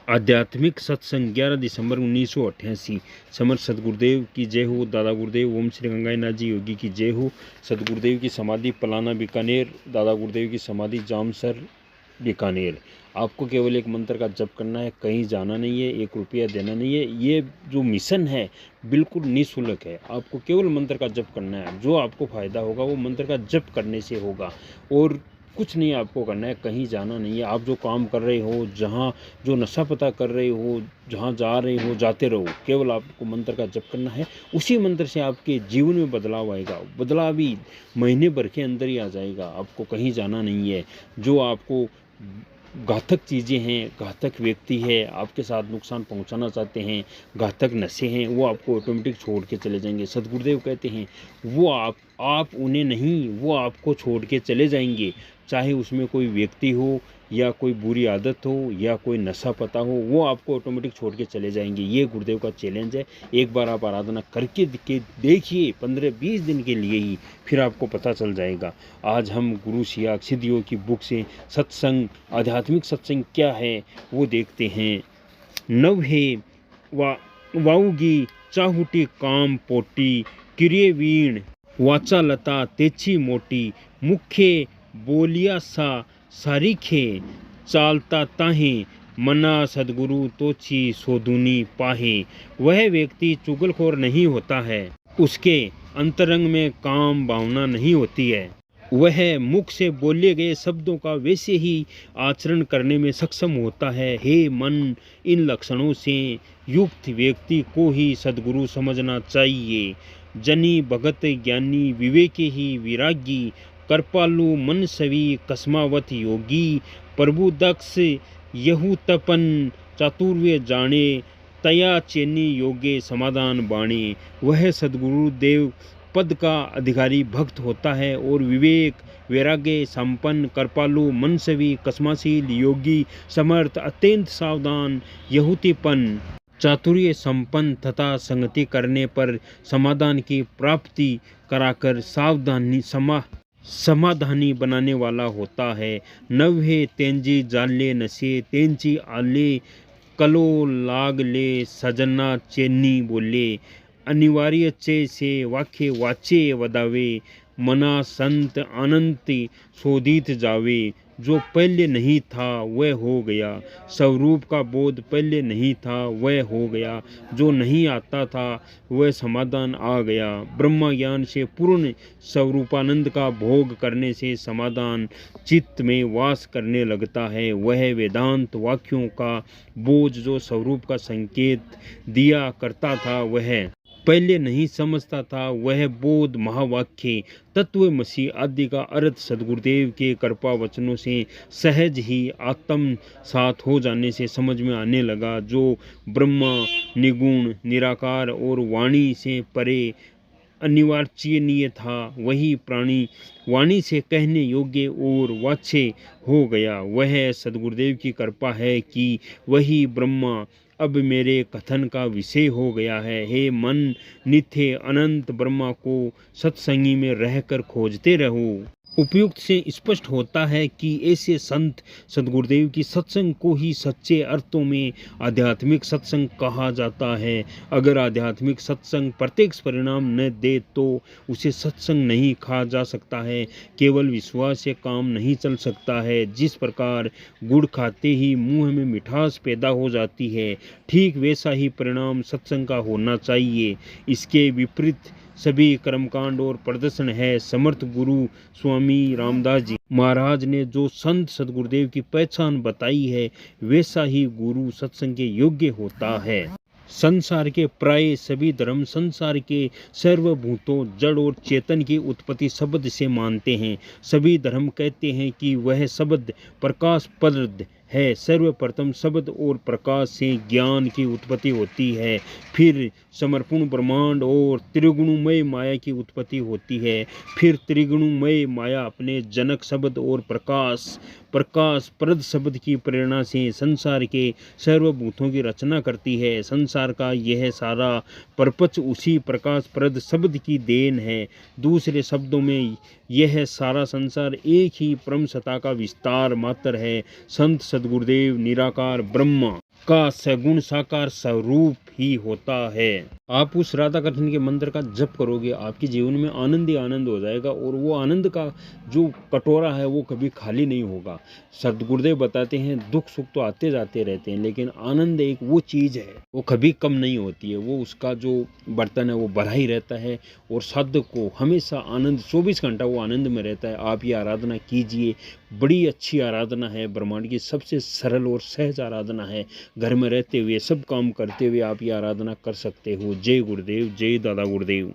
आध्यात्मिक सत्संग 11 दिसंबर 1988। समर्थ सदगुरुदेव की जय हो। दादा गुरुदेव ओम श्री गंगानाथ जी योगी की जय हो। सदगुरुदेव की समाधि पलाना बीकानेर, दादा गुरुदेव की समाधि जामसर बीकानेर। आपको केवल एक मंत्र का जप करना है, कहीं जाना नहीं है, 1 रुपया देना नहीं है। ये जो मिशन है बिल्कुल निःशुल्क है। आपको केवल मंत्र का जप करना है, जो आपको फ़ायदा होगा वो मंत्र का जप करने से होगा और कुछ नहीं आपको करना है, कहीं जाना नहीं है। आप जो काम कर रहे हो, जहाँ जो नशा पता कर रहे हो, जहाँ जा रहे हो जाते रहो, केवल आपको मंत्र का जप करना है। उसी मंत्र से आपके जीवन में बदलाव आएगा। बदलाव भी महीने भर के अंदर ही आ जाएगा। आपको कहीं जाना नहीं है। जो आपको घातक चीज़ें हैं, घातक व्यक्ति है, आपके साथ नुकसान पहुंचाना चाहते हैं, घातक नशे हैं, वो आपको ऑटोमेटिक छोड़ के चले जाएंगे। सदगुरुदेव कहते हैं वो आप उन्हें नहीं, वो आपको छोड़ के चले जाएंगे। चाहे उसमें कोई व्यक्ति हो या कोई बुरी आदत हो या कोई नशा पता हो, वो आपको ऑटोमेटिक छोड़ के चले जाएंगे। ये गुरुदेव का चैलेंज है। एक बार आप आराधना करके देखिए, 15-20 दिन के लिए ही, फिर आपको पता चल जाएगा। आज हम गुरु सियाग सिद्धियों की बुक से सत्संग, आध्यात्मिक सत्संग क्या है वो देखते हैं। नव है वाऊगी चाहुटी काम पोटी, किरे वीण वाचालता तेची मोटी, मुख्य बोलिया सा सारीखे, चालता ताहे मना सदगुरु तोची सोधुनी पाहे। वह व्यक्ति चुगलखोर नहीं होता है, उसके अंतरंग में काम भावना नहीं होती है। वह मुख से बोले गए शब्दों का वैसे ही आचरण करने में सक्षम होता है। हे मन, इन लक्षणों से युक्त व्यक्ति को ही सदगुरु समझना चाहिए। जनी भगत ज्ञानी विवेके ही विरागी, कृपालु मन सवी कसमावत योगी, प्रभु दक्ष यहू तपन चातुर्य जाने, तया चेनी योगे समाधान बाणे। वह सदगुरुदेव पद का अधिकारी भक्त होता है और विवेक वैराग्य संपन्न, कृपालु मनसवी कसमाशील योगी, समर्थ अत्यंत सावधान, यहूतीपन चातुर्य संपन्न तथा संगति करने पर समाधान की प्राप्ति कराकर समाधानी बनाने वाला होता है। नव्हे तेंजी जाले नशे तेंची आले, कलो लागले सजना चेन्नी बोले, अनिवार्य चे से वाक्य वाचे वदावे, मना संत अनंत शोधित जावे। जो पहले नहीं था वह हो गया, स्वरूप का बोध पहले नहीं था वह हो गया। जो नहीं आता था वह समाधान आ गया। ब्रह्म ज्ञान से पूर्ण स्वरूपानंद का भोग करने से समाधान चित्त में वास करने लगता है। वह वेदांत वाक्यों का बोझ जो स्वरूप का संकेत दिया करता था वह पहले नहीं समझता था, वह बोध महावाक्य तत्वमसी आदि का अर्थ सदगुरुदेव के कृपा वचनों से सहज ही आत्मसात हो जाने से समझ में आने लगा। जो ब्रह्मा निगुण निराकार और वाणी से परे अनिवार्चनीय था, वही प्राणी वाणी से कहने योग्य और वाच्य हो गया। वह सदगुरुदेव की कृपा है कि वही ब्रह्मा अब मेरे कथन का विषय हो गया है। हे मन, नित्य अनंत ब्रह्मा को सत्संगी में रहकर खोजते रहो। उपयुक्त से स्पष्ट होता है कि ऐसे संत सदगुरुदेव की सत्संग को ही सच्चे अर्थों में आध्यात्मिक सत्संग कहा जाता है। अगर आध्यात्मिक सत्संग प्रत्यक्ष परिणाम न दे तो उसे सत्संग नहीं कहा जा सकता है। केवल विश्वास से काम नहीं चल सकता है। जिस प्रकार गुड़ खाते ही मुंह में मिठास पैदा हो जाती है, ठीक वैसा ही परिणाम सत्संग का होना चाहिए। इसके विपरीत सभी कर्मकांड और प्रदर्शन है। समर्थ गुरु स्वामी रामदास जी महाराज ने जो संत सदगुरुदेव की पहचान बताई है, वैसा ही गुरु सत्संग के योग्य होता है। संसार के प्राय सभी धर्म संसार के सर्वभूतों जड़ और चेतन की उत्पत्ति शब्द से मानते हैं। सभी धर्म कहते हैं कि वह शब्द प्रकाश प्रद है। सर्वप्रथम शब्द और प्रकाश से ज्ञान की उत्पत्ति होती है, फिर समर्पण ब्रह्मांड और त्रिगुणमय माया की उत्पत्ति होती है, फिर त्रिगुणमय माया अपने जनक शब्द और प्रकाश प्रद शब्द की प्रेरणा से संसार के सर्वभूतों की रचना करती है। संसार का यह सारा प्रपंच उसी प्रकाश प्रद शब्द की देन है। दूसरे शब्दों में यह सारा संसार एक ही परम सत्ता का विस्तार मात्र है। संत सदगुरुदेव निराकार ब्रह्मा का सगुण साकार स्वरूप ही होता है। आप उस राधा कृष्ण के मंत्र का जप करोगे, आपके जीवन में आनंद ही आनंद हो जाएगा, और वो आनंद का जो कटोरा है वो कभी खाली नहीं होगा। सदगुरुदेव बताते हैं दुख सुख तो आते जाते रहते हैं, लेकिन आनंद एक वो चीज़ है वो कभी कम नहीं होती है, वो उसका जो बर्तन है वो भरा ही रहता है, और साधक को हमेशा आनंद 24 घंटा वो आनंद में रहता है। आप ये आराधना कीजिए, बड़ी अच्छी आराधना है, ब्रह्मांड की सबसे सरल और सहज आराधना है। घर में रहते हुए सब काम करते हुए आप ये आराधना कर सकते हो। जय गुरुदेव, जय दादा गुरुदेव।